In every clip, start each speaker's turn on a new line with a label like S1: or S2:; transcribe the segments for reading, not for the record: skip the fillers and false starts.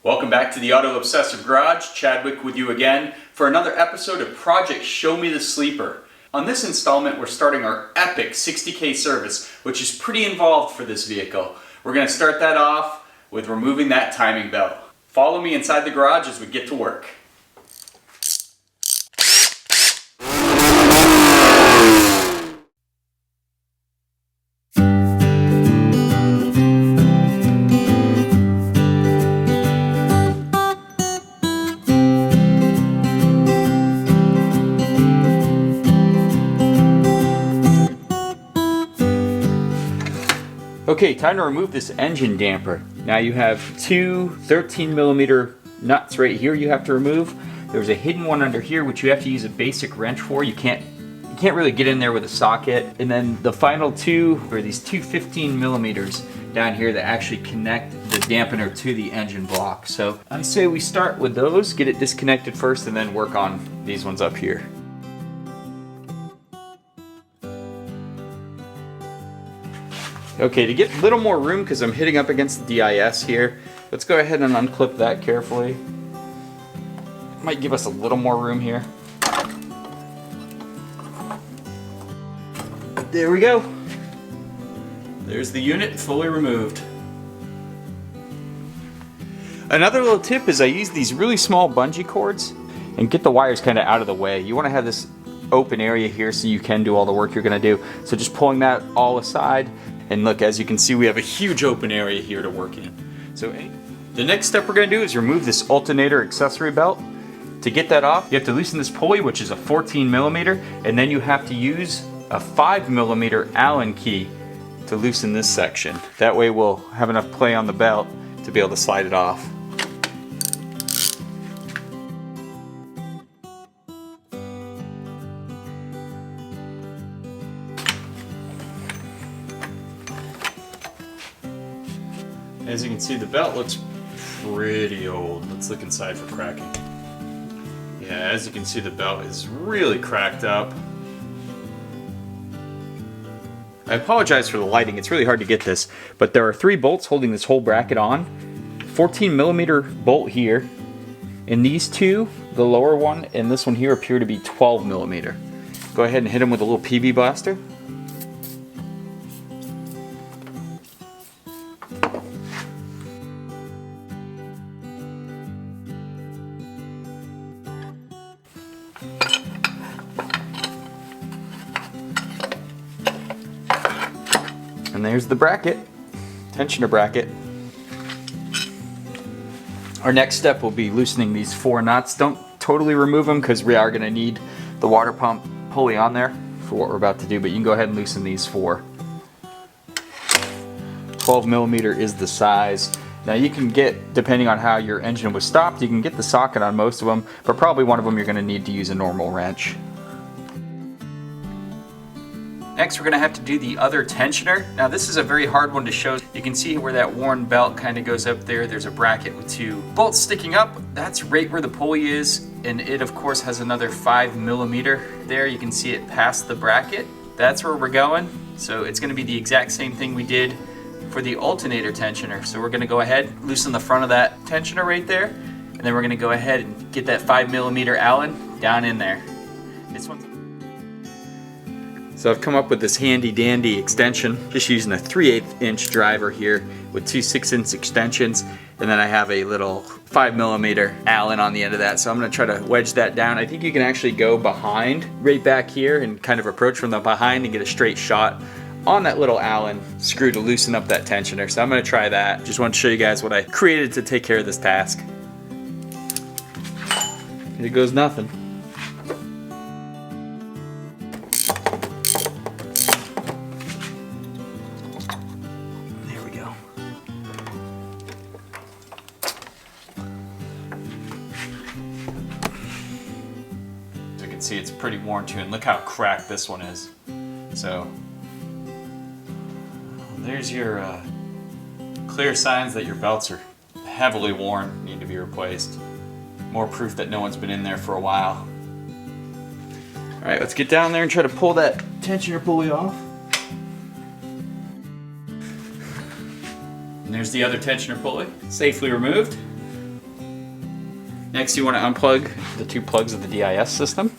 S1: Welcome back to the Auto Obsessive Garage. Chadwick with you again for another episode of Project Show Me the Sleeper. On this installment, we're starting our epic 60K service, which is pretty involved for this vehicle. We're going to start that off with removing that timing belt. Follow me inside the garage as we get to work. Okay, time to remove this engine damper. Now you have two 13mm nuts right here you have to remove. There's a hidden one under here which you have to use a basic wrench for. You can't really get in there with a socket. And then the final two are these two 15mm down here that actually connect the dampener to the engine block. So I say we start with those, get it disconnected first, and then work on these ones up here. Okay, to get a little more room, because I'm hitting up against the DIS here, let's go ahead and unclip that carefully. Might give us a little more room here. There we go. There's the unit fully removed. Another little tip is I use these really small bungee cords and get the wires kind of out of the way. You want to have this open area here so you can do all the work you're going to do. So just pulling that all aside. And look, as you can see, we have a huge open area here to work in. So the next step we're going to do is remove this alternator accessory belt. To get that off, you have to loosen this pulley, which is a 14mm, and then you have to use a 5mm Allen key to loosen this section. That way we'll have enough play on the belt to be able to slide it off. As you can see, the belt looks pretty old. Let's look inside for cracking. Yeah, as you can see, the belt is really cracked up. I apologize for the lighting. It's really hard to get this, but there are 3 bolts holding this whole bracket on. 14mm bolt here, and these two, the lower one and this one here, appear to be 12mm. Go ahead and hit them with a little PB blaster. And there's the bracket, tensioner bracket. Our next step will be loosening these 4 nuts. Don't totally remove them because we are going to need the water pump pulley on there for what we're about to do, but you can go ahead and loosen these 4. 12mm is the size. Now you can get, depending on how your engine was stopped, you can get the socket on most of them, but probably one of them you're going to need to use a normal wrench. Next, we're going to have to do the other tensioner. Now this is a very hard one to show. You can see where that worn belt kind of goes up there. There's a bracket with 2 bolts sticking up. That's right where the pulley is. And it of course has another 5mm there. You can see it past the bracket. That's where we're going. So it's going to be the exact same thing we did for the alternator tensioner. So we're going to go ahead, loosen the front of that tensioner right there. And then we're going to go ahead and get that 5mm Allen down in there. This one's So I've come up with this handy dandy extension, just using a 3/8 inch driver here with 2 6-inch extensions, and then I have a little 5mm Allen on the end of that. So I'm going to try to wedge that down. I think you can actually go behind, right back here, and kind of approach from the behind and get a straight shot on that little Allen screw to loosen up that tensioner. So I'm going to try that. Just want to show you guys what I created to take care of this task. Here goes nothing. See, it's pretty worn too, and look how cracked this one is. So there's your clear signs that your belts are heavily worn, need to be replaced. More proof that no one's been in there for a while. Alright, let's get down there and try to pull that tensioner pulley off. And there's the other tensioner pulley, safely removed. Next, you want to unplug the 2 plugs of the DIS system.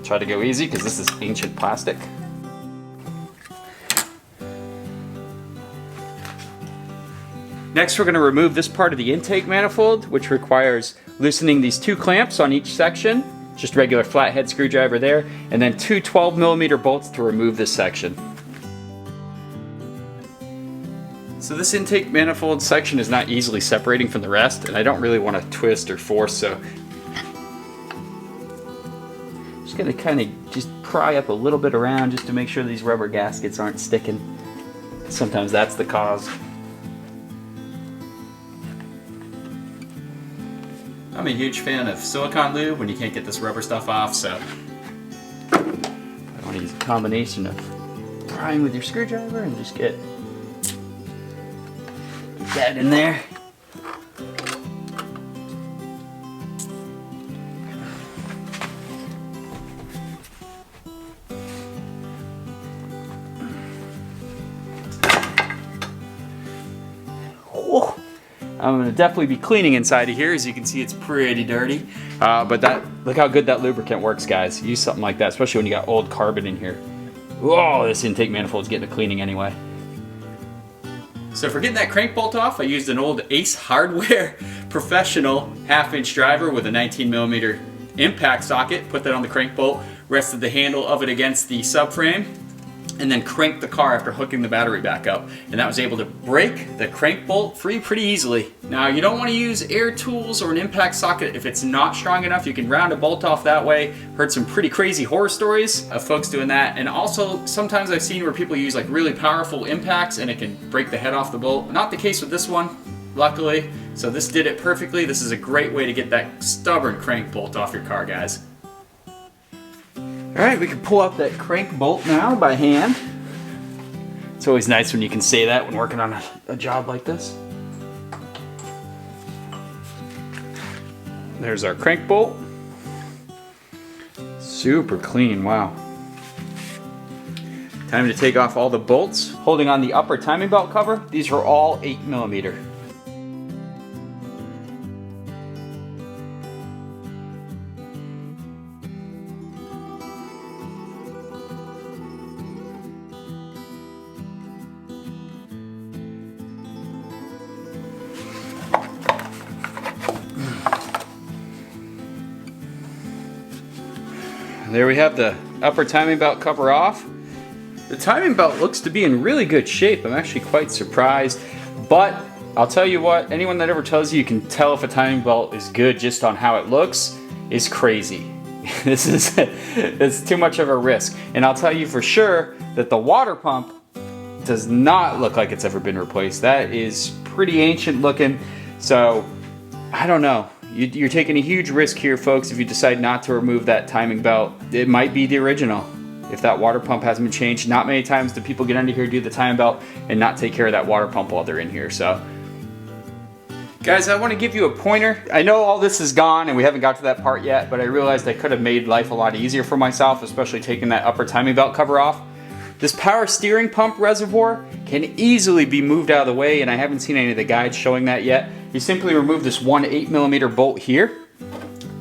S1: Try to go easy because this is ancient plastic. Next, we're going to remove this part of the intake manifold, which requires loosening these 2 clamps on each section, just regular flathead screwdriver there, and then 2 12mm bolts to remove this section. So this intake manifold section is not easily separating from the rest, and I don't really want to twist or force, so I'm just going to kind of just pry up a little bit around just to make sure these rubber gaskets aren't sticking. Sometimes that's the cause. I'm a huge fan of silicone lube when you can't get this rubber stuff off, so I want to use a combination of prying with your screwdriver and just get that in there. Oh. I'm going to definitely be cleaning inside of here. As you can see, it's pretty dirty. But look how good that lubricant works, guys. Use something like that, especially when you got old carbon in here. Whoa, this intake manifold's getting a cleaning anyway. So for getting that crank bolt off, I used an old Ace Hardware Professional 1/2-inch driver with a 19mm impact socket. Put that on the crank bolt, rested the handle of it against the subframe, and then cranked the car after hooking the battery back up. And that was able to break the crank bolt free pretty easily. Now, you don't want to use air tools or an impact socket if it's not strong enough. You can round a bolt off that way. Heard some pretty crazy horror stories of folks doing that. And also, sometimes I've seen where people use like really powerful impacts and it can break the head off the bolt. Not the case with this one, luckily. So this did it perfectly. This is a great way to get that stubborn crank bolt off your car, guys. Alright, we can pull out that crank bolt now by hand. It's always nice when you can say that when working on a job like this. There's our crank bolt. Super clean, wow. Time to take off all the bolts. Holding on the upper timing belt cover, these are all 8mm. There we have the upper timing belt cover off. The timing belt looks to be in really good shape. I'm actually quite surprised, but I'll tell you what, anyone that ever tells you can tell if a timing belt is good just on how it looks is crazy. It's too much of a risk. And I'll tell you for sure that the water pump does not look like it's ever been replaced. That is pretty ancient looking, so I don't know. You're taking a huge risk here, folks, if you decide not to remove that timing belt. It might be the original. If that water pump hasn't been changed, not many times do people get under here, do the timing belt, and not take care of that water pump while they're in here. So, guys, I want to give you a pointer. I know all this is gone and we haven't got to that part yet, but I realized I could have made life a lot easier for myself, especially taking that upper timing belt cover off. This power steering pump reservoir can easily be moved out of the way, and I haven't seen any of the guides showing that yet. You simply remove this one 8mm bolt here,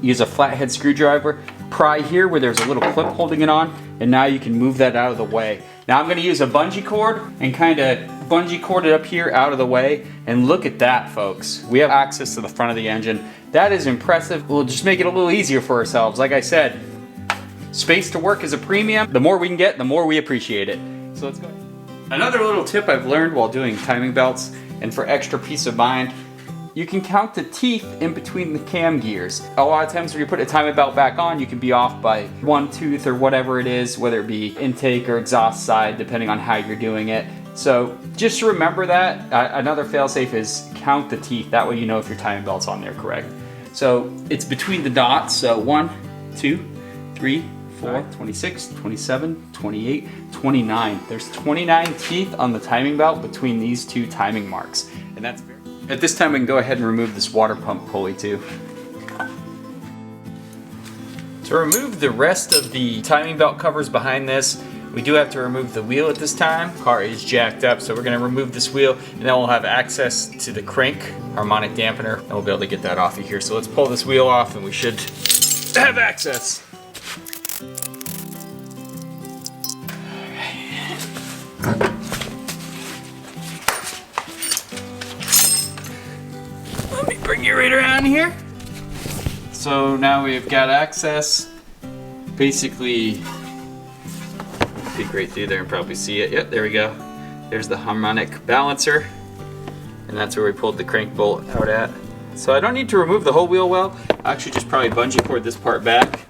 S1: use a flathead screwdriver, pry here where there's a little clip holding it on, and now you can move that out of the way. Now I'm going to use a bungee cord and kind of bungee cord it up here out of the way, and look at that, folks. We have access to the front of the engine. That is impressive. We'll just make it a little easier for ourselves. Like I said, space to work is a premium. The more we can get, the more we appreciate it. So let's go. Another little tip I've learned while doing timing belts, and for extra peace of mind, you can count the teeth in between the cam gears. A lot of times when you put a timing belt back on, you can be off by one tooth or whatever it is, whether it be intake or exhaust side, depending on how you're doing it. So just remember that. Another failsafe is count the teeth. That way you know if your timing belt's on there correct. So it's between the dots. So 1, 2, 3, 4, 26, 27, 28, 29. There's 29 teeth on the timing belt between these two timing marks. And that's very... At this time we can go ahead and remove this water pump pulley too. To remove the rest of the timing belt covers behind this, We do have to remove the wheel at this time. Car is jacked up, so we're gonna remove this wheel, and then we'll have access to the crank, harmonic dampener, and we'll be able to get that off of here. So let's pull this wheel off, and we should have access. Let me bring you right around here. So now we've got access. Basically, peek right through there and probably see it. Yep, there we go. There's the harmonic balancer, and that's where we pulled the crank bolt out at. So I don't need to remove the whole wheel well. I actually just probably bungee cord this part back.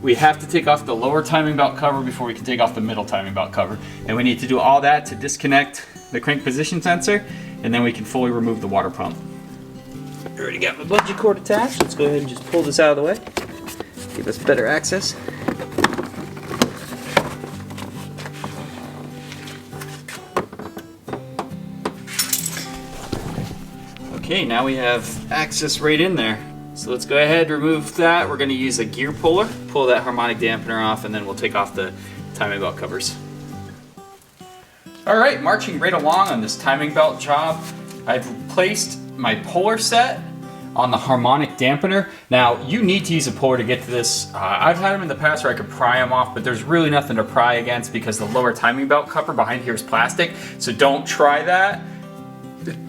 S1: We have to take off the lower timing belt cover before we can take off the middle timing belt cover. And we need to do all that to disconnect the crank position sensor, and then we can fully remove the water pump. I already got my bungee cord attached. Let's go ahead and just pull this out of the way. Give us better access. Okay, now we have access right in there. So let's go ahead and remove that. We're gonna use a gear puller, pull that harmonic dampener off, and then we'll take off the timing belt covers. All right, marching right along on this timing belt job, I've placed my puller set on the harmonic dampener. Now, you need to use a puller to get to this. I've had them in the past where I could pry them off, but there's really nothing to pry against because the lower timing belt cover behind here is plastic, so don't try that.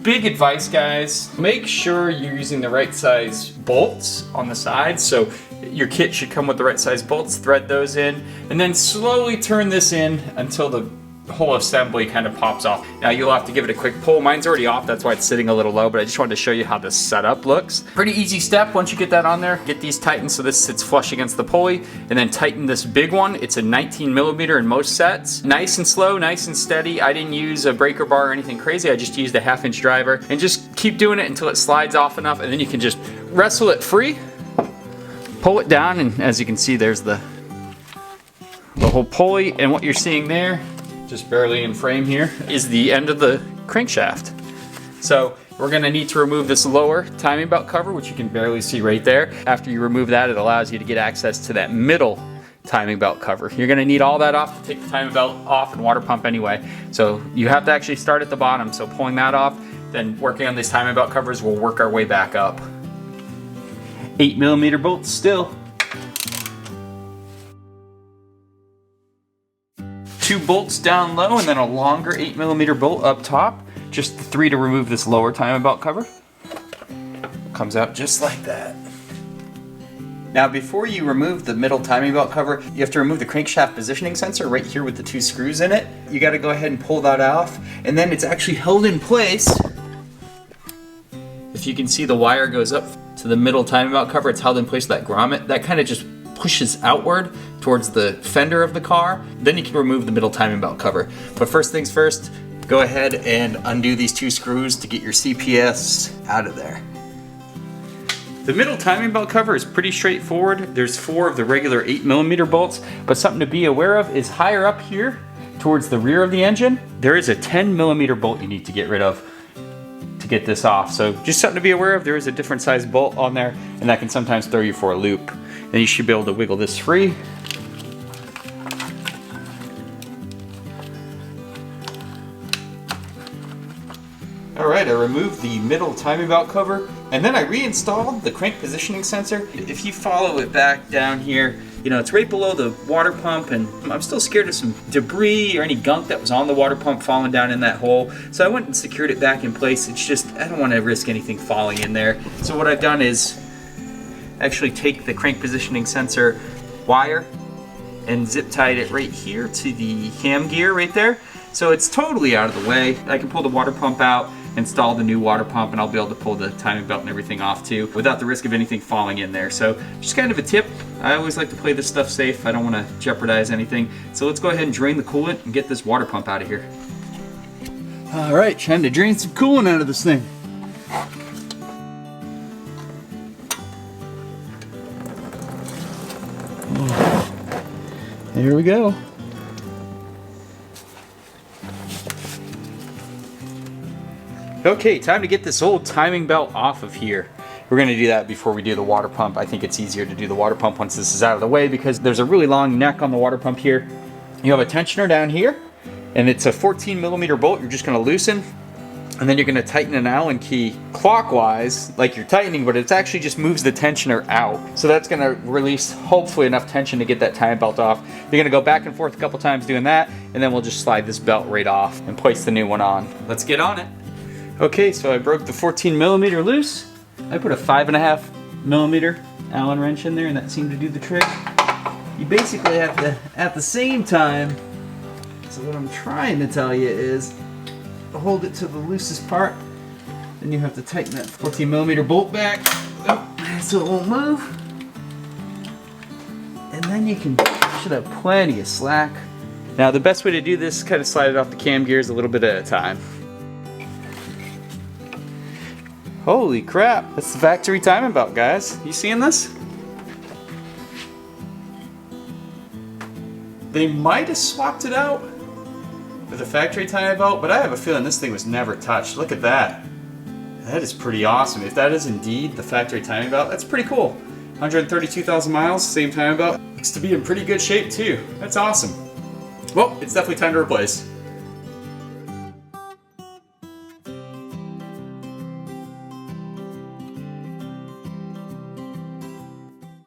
S1: Big advice, guys, make sure you're using the right size bolts on the sides. So your kit should come with the right size bolts, thread those in, and then slowly turn this in until the whole assembly kind of pops off. Now you'll have to give it a quick pull. Mine's already off, that's why it's sitting a little low, but I just wanted to show you how this setup looks. Pretty easy step once you get that on there. Get these tightened so this sits flush against the pulley, and then tighten this big one. It's a 19 millimeter in most sets. Nice and slow, nice and steady. I didn't use a breaker bar or anything crazy. I just used a 1/2 inch driver, and just keep doing it until it slides off enough, and then you can just wrestle it free, pull it down, and as you can see, there's the whole pulley, and what you're seeing there, just barely in frame here, is the end of the crankshaft. So we're gonna need to remove this lower timing belt cover, which you can barely see right there. After you remove that, it allows you to get access to that middle timing belt cover. You're gonna need all that off to take the timing belt off and water pump anyway. So you have to actually start at the bottom. So pulling that off, then working on these timing belt covers, we'll work our way back up. 8 millimeter bolts still. 2 bolts down low, and then a longer 8 millimeter bolt up top. Just 3 to remove this lower timing belt cover. Comes out just like that. Now before you remove the middle timing belt cover, you have to remove the crankshaft positioning sensor right here with the 2 screws in it. You gotta go ahead and pull that off, and then it's actually held in place. If you can see, the wire goes up to the middle timing belt cover. It's held in place with that grommet. That kind of just pushes outward towards the fender of the car. Then you can remove the middle timing belt cover. But first things first, go ahead and undo these 2 screws to get your CPS out of there. The middle timing belt cover is pretty straightforward. There's 4 of the regular 8 millimeter bolts, but something to be aware of is higher up here towards the rear of the engine, there is a 10 millimeter bolt you need to get rid of to get this off. So just something to be aware of. There is a different size bolt on there, and that can sometimes throw you for a loop. Then you should be able to wiggle this free. All right, I removed the middle timing belt cover, and then I reinstalled the crank positioning sensor. If you follow it back down here, you know, it's right below the water pump, and I'm still scared of some debris or any gunk that was on the water pump falling down in that hole. So I went and secured it back in place. It's just, I don't want to risk anything falling in there. So what I've done is actually take the crank positioning sensor wire and zip tied it right here to the cam gear right there. So it's totally out of the way. I can pull the water pump out, install the new water pump, and I'll be able to pull the timing belt and everything off too without the risk of anything falling in there. So just kind of a tip. I always like to play this stuff safe. I don't want to jeopardize anything. So let's go ahead and drain the coolant and get this water pump out of here. All right, trying to drain some coolant out of this thing. Here we go. Okay, time to get this old timing belt off of here. We're gonna do that before we do the water pump. I think it's easier to do the water pump once this is out of the way because there's a really long neck on the water pump here. You have a tensioner down here, and it's a 14mm bolt you're just going to loosen, and then you're going to tighten an Allen key clockwise like you're tightening, but it actually just moves the tensioner out. So that's going to release hopefully enough tension to get that tie belt off. You're going to go back and forth a couple times doing that, and then we'll just slide this belt right off and place the new one on. Let's get on it. Okay, so I broke the 14mm loose. I put a 5.5mm Allen wrench in there, and that seemed to do the trick. You basically have to, at the same time, so what I'm trying to tell you is, hold it to the loosest part, then you have to tighten that 14mm bolt back so it won't move, and then you should have plenty of slack. Now the best way to do this is kind of slide it off the cam gears a little bit at a time. Holy crap, that's the factory timing belt, guys. You seeing this? They might have swapped it out with a factory timing belt, but I have a feeling this thing was never touched. Look at that. That is pretty awesome. If that is indeed the factory timing belt, that's pretty cool. 132,000 miles, same timing belt. Looks to be in pretty good shape too. That's awesome. Well, it's definitely time to replace.